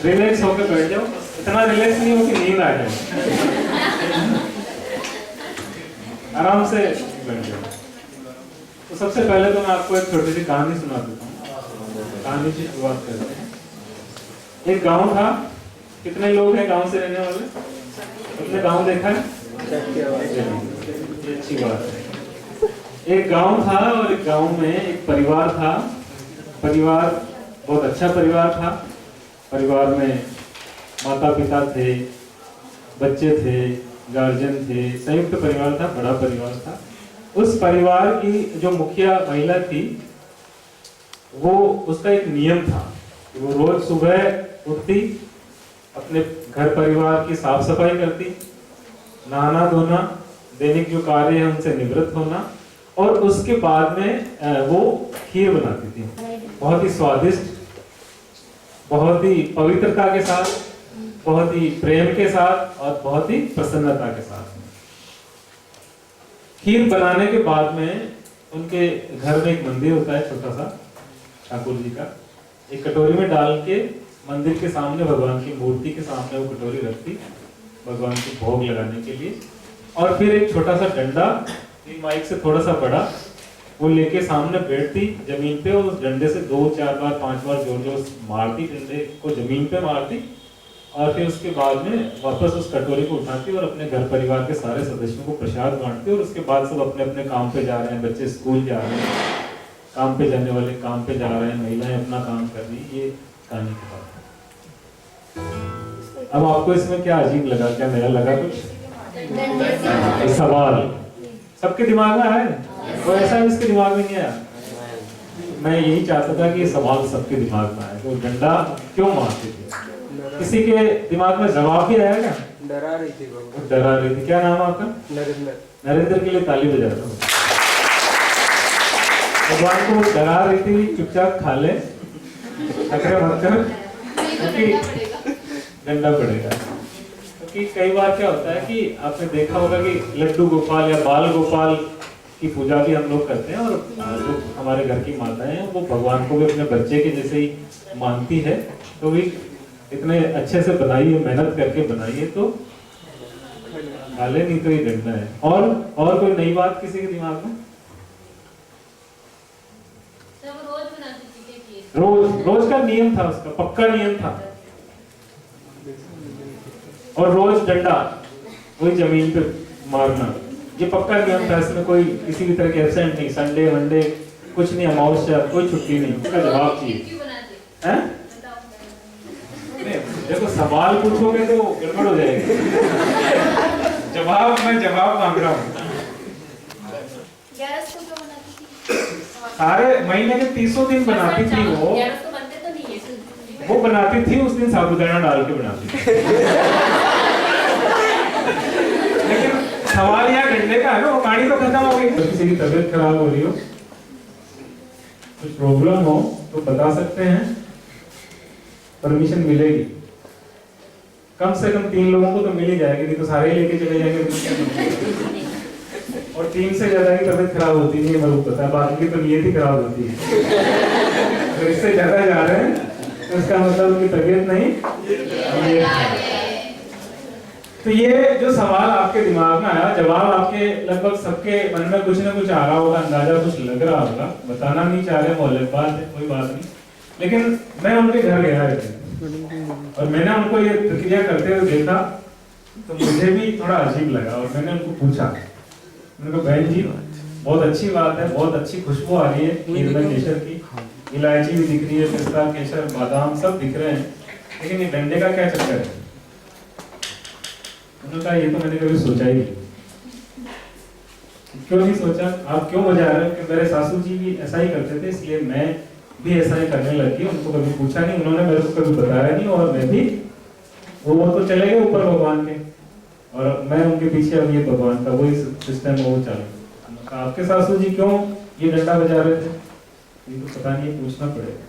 Relax होकर बैठ जाओ, इतना रिलैक्स नहीं हो कि नींद आ जाए, आराम से बैठ जाओ। तो सबसे पहले तो मैं आपको एक छोटी सी कहानी सुना देता हूँ। कहानी की शुरुआत करते हैं। एक गांव था। कितने लोग हैं गांव से रहने वाले? अपने गांव देखा है? ये अच्छी बात है। एक गांव था और एक गांव में एक परिवार था। परिवार बहुत अच्छा परिवार था। परिवार में माता पिता थे, बच्चे थे, गार्जियन थे, संयुक्त परिवार था, बड़ा परिवार था। उस परिवार की जो मुखिया महिला थी, वो उसका एक नियम था कि वो रोज सुबह उठती, अपने घर परिवार की साफ सफाई करती, नहाना धोना, दैनिक जो कार्य है उनसे निवृत्त होना, और उसके बाद में वो खीर बनाती थी, बहुत ही स्वादिष्ट, बहुत ही पवित्रता के साथ, बहुत ही प्रेम के साथ और बहुत ही प्रसन्नता के साथ। खीर बनाने के बाद में उनके घर में एक मंदिर होता है छोटा सा, ठाकुर जी का। एक कटोरी में डाल के मंदिर के सामने, भगवान की मूर्ति के सामने वो कटोरी रखती, भगवान को भोग लगाने के लिए। और फिर एक छोटा सा डंडा, माइक से थोड़ा सा बड़ा, वो लेके सामने बैठती जमीन पे, और उस डंडे से 2, 4 बार 5 बार जोर जोर मारती, डंडे को जमीन पे मारती, और फिर उसके बाद में वापस उस कटोरी को उठाती और अपने घर परिवार के सारे सदस्यों को प्रसाद बांटती। और उसके बाद सब अपने अपने काम पे जा रहे हैं, बच्चे स्कूल जा रहे हैं, काम पे जाने वाले काम पे जा रहे हैं, महिलाएं अपना काम कर रही। ये कहानी की बात है। अब आपको इसमें क्या अजीब लगा, क्या नया लगा कुछ? सवाल सबके दिमाग में आया, वो ऐसा इसके दिमाग में नहीं आया? मैं यही चाहता था कि ये सवाल सबके दिमाग में आए, तो डंडा क्यों मारते थे? किसी के दिमाग में जवाब भी आया क्या? डरा रही थी। डरा रही थी। क्या नाम है आपका? नरेंद्र। नरेंद्र के लिए ताली बजाता हूँ। भगवान को डरा रही थी, चुपचाप खा ले, अकरे मत कर, क्योंकि डंडा पड़ेगा। क्योंकि कई बार क्या होता है कि आपने देखा होगा कि लड्डू गोपाल या बाल गोपाल की पूजा भी हम लोग करते हैं, और जो हमारे घर की माताएं हैं वो भगवान को भी अपने बच्चे के जैसे ही मानती है। तो भी इतने अच्छे से बनाइए, मेहनत करके बनाइए तो खा ले, नहीं तो ये डंडा है। और कोई नई बात किसी के दिमाग में? रोज का नियम था, उसका पक्का नियम था। और रोज डंडा वही जमीन पे मारना, ये पक्का नियम था। इसमें कोई किसी भी तरह के एब्सेंट नहीं, संडे मंडे कुछ नहीं, अमावस्या कोई छुट्टी नहीं। इसका जवाब चाहिए। देखो सवाल पूछोगे तो गड़बड़ हो जाएगी। मैं जवाब मांग रहा हूँ। सारे महीने के 30 दिन बनाती थी वो बनाती थी। उस दिन साबूदाना डाल के बनाती थी। लेकिन सवाल यहाँ डंडे का है ना, वो कहानी तो खत्म हो गई। तो किसी की तबीयत खराब हो रही हो, कुछ प्रॉब्लम हो तो बता सकते हैं, परमिशन मिलेगी। कम से कम 3 लोगों को तो मिल ही जाएगी, नहीं तो सारे ही लेके चले जाएंगे। और 3 से ज्यादा की तबीयत खराब होती नहीं है, मेरे को पता है। बाकी की तो नीयत ही खराब होती है। तो इससे ज्यादा जा रहे हैं तो इसका मतलब उनकी तबीयत नहीं। तो ये जो सवाल आपके दिमाग में आया, जवाब आपके लगभग सबके मन में कुछ ना कुछ आ रहा होगा, अंदाजा कुछ लग रहा होगा। बताना नहीं चाह रहे, वो अलग बात है, कोई बात नहीं। लेकिन मैं उनके घर गया और मैंने उनको ये प्रक्रिया करते हुए देखा, तो मुझे भी थोड़ा अजीब लगा। और मैंने उनको पूछा, मैंने कहा बहन जी बहुत अच्छी बात है, बहुत अच्छी खुशबू आ रही है निर्मल केसर की, इलायची भी दिख रही है, पिस्ता, केसर, बादाम सब दिख रहे हैं, लेकिन ये डंडे का क्या चक्कर है? उन्होंने कहा ये तो मैंने कभी सोचा ही नहीं। क्यों नहीं सोचा? आप क्यों बजा रहे हो? कि मेरे सासू जी भी ऐसा ही करते थे, इसलिए मैं भी ऐसा ही करने लगी। उनको कभी पूछा नहीं, उन्होंने मेरे को कभी बताया नहीं, और मैं भी वो तो चले गए ऊपर भगवान के, और मैं उनके पीछे अब ये भगवान का वही सिस्टम है, वो चालू। आपके सासू जी क्यों ये डंडा बजा रहे थे? ये तो पता नहीं, पूछना पड़ेगा।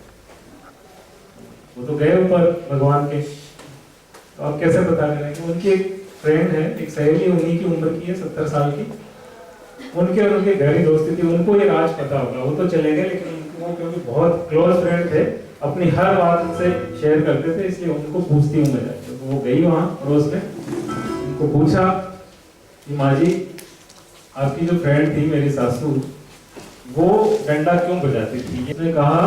वो तो गए ऊपर भगवान के, तो आप कैसे पता करेंगे? उनकी एक फ्रेंड है, एक सहेली, उन्हीं की उम्र की है, 70 साल की, उनके और उनके गहरी दोस्ती थी, उनको ये राज पता होगा। वो तो चले गए, लेकिन वो क्योंकि बहुत क्लोज फ्रेंड थे, अपनी हर बात से शेयर करते थे, इसलिए उनको पूछती हूँ मैं जाके। तो वो गई वहाँ पड़ोस में, उनको पूछा कि माँ जी आपकी जो फ्रेंड थी मेरी सासू, वो डंडा क्यों बजाती थी? उसने कहा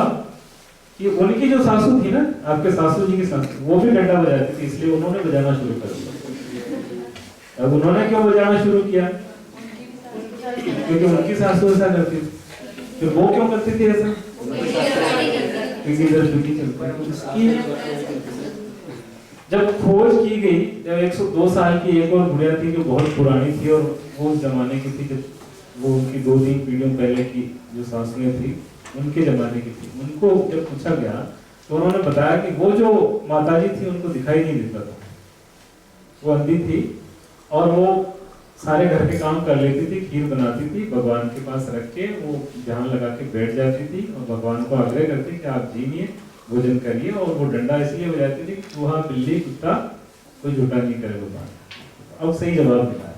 कि उनकी जो सासू थी ना, आपके सासू जी की सासू, वो भी डंडा बजाती थी, इसलिए उन्होंने बजाना शुरू कर दिया। अब उन्होंने क्यों बजाना शुरू किया? क्योंकि उनकी सासू ऐसा करती थी। फिर वो क्यों करती थी ऐसा? क्योंकि इधर ड्यूटी चलती है उसकी। जब खोज की गई, जब 102 साल की एक और गुड़िया थी जो बहुत पुरानी थी और वो उस जमाने की थी, जब वो उनकी 2-3 पीढ़ियों पहले की जो सासुएं थी उनके जमाने की थी, उनको जब पूछा गया तो उन्होंने बताया कि वो जो माताजी थी उनको दिखाई नहीं देता था, वो अंधी थी और वो सारे घर के काम कर लेती थी, खीर बनाती थी, भगवान के पास रख के वो ध्यान लगा के बैठ जाती थी और भगवान को आग्रह करती कि आप जीनिए, भोजन करिए। और वो डंडा इसलिए बजाती थी कि चूहा बिल्ली कुत्ता कोई झूठा नहीं करे भगवान। अब सही जवाब मिला है,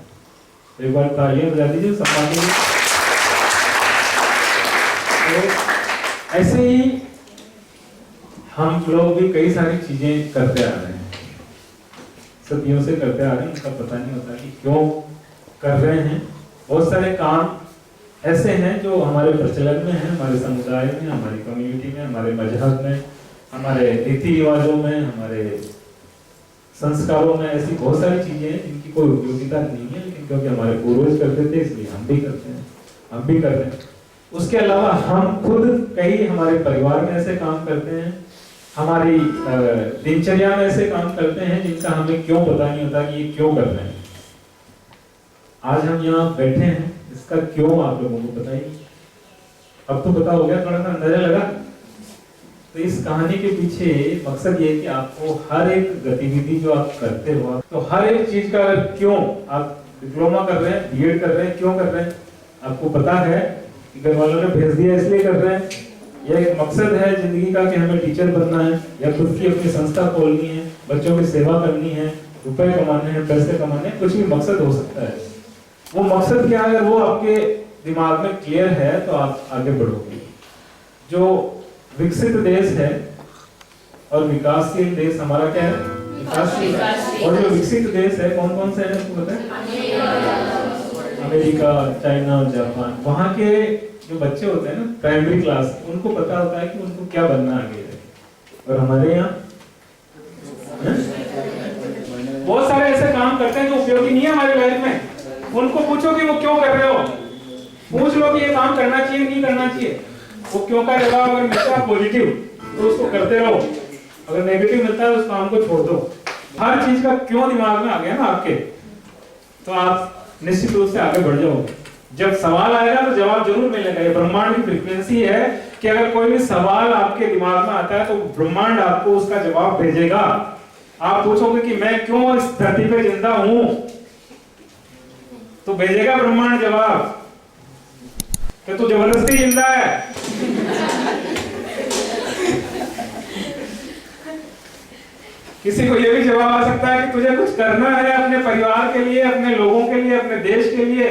तो एक बार तालियां बजा दीजिए सम्मान के लिए। तो ऐसे ही हम लोग भी कई सारी चीजें करते आ रहे हैं, सदियों से करते आ रहे हैं, उनका पता नहीं होता कि क्यों कर रहे हैं। बहुत सारे काम ऐसे हैं जो हमारे प्रचलन में हैं, हमारे समुदाय में, हमारी कम्युनिटी में, हमारे मजहब में, हमारे रीति रिवाजों में, हमारे संस्कारों में। ऐसी बहुत सारी चीजें हैं जिनकी कोई उपयोगिता नहीं है, लेकिन क्योंकि हमारे पूर्वज करते थे इसलिए हम भी करते हैं, हम भी कर रहे हैं। उसके अलावा हम खुद कई हमारे परिवार में ऐसे काम करते हैं, हमारी दिनचर्या में ऐसे काम करते हैं जिनका हमें क्यों पता नहीं होता कि ये क्यों कर रहे हैं। आज हम यहाँ बैठे हैं, इसका क्यों आप लोगों को बताइए। अब तो पता हो गया, थोड़ा सा अंदाजा लगा। तो इस कहानी के पीछे मकसद ये है कि आपको हर एक गतिविधि जो आप करते हो, तो हर एक चीज का क्यों, आप डिप्लोमा कर रहे हैं, बीएड कर रहे हैं, क्यों कर रहे हैं आपको पता है कि घर वालों ने भेज दिया इसलिए कर रहे हैं, या एक मकसद है जिंदगी का कि हमें टीचर बनना है, या खुद की अपनी संस्था खोलनी है, बच्चों की सेवा करनी है, रुपए कमाने हैं, पैसे कमाने हैं, कुछ भी मकसद हो सकता है। वो मकसद क्या है, अगर वो आपके दिमाग में क्लियर है तो आप आगे बढ़ोगे। जो विकसित देश है और विकासशील देश हमारा क्या है? विकासशील। और जो विकसित देश है कौन कौन से है आपको पता है? अमेरिका, चाइना और जापान। वहाँ के जो बच्चे होते हैं ना प्राइमरी क्लास, उनको पता होता है कि उनको क्या बनना आगे है। और हमारे यहाँ बहुत सारे ऐसे काम करते हैं जो उपयोगी नहीं है हमारी लाइफ में। उनको पूछो कि वो क्यों कर रहे हो, पूछ लो कि ये काम करना चाहिए नहीं करना चाहिए। वो क्यों का जवाब अगर मिलता है पॉजिटिव तो उसको करते रहो, अगर नेगेटिव मिलता है उस काम को छोड़ दो। हर चीज का क्यों दिमाग में आ गया ना आपके, तो आप निश्चित रूप से आगे बढ़ जाओगे। जब सवाल आएगा तो जवाब जरूर मिलेगा। ये ब्रह्मांड की फ्रीक्वेंसी है कि अगर कोई भी सवाल आपके दिमाग में आता है तो ब्रह्मांड आपको उसका जवाब भेजेगा। आप पूछोगे कि मैं क्यों इस धरती पे जिंदा हूं, तो भेजेगा ब्रह्मांड जवाब कि तू जबरदस्ती जिंदा है। किसी को यह भी जवाब आ सकता है कि तुझे कुछ करना है अपने परिवार के लिए, अपने लोगों के लिए, अपने देश के लिए।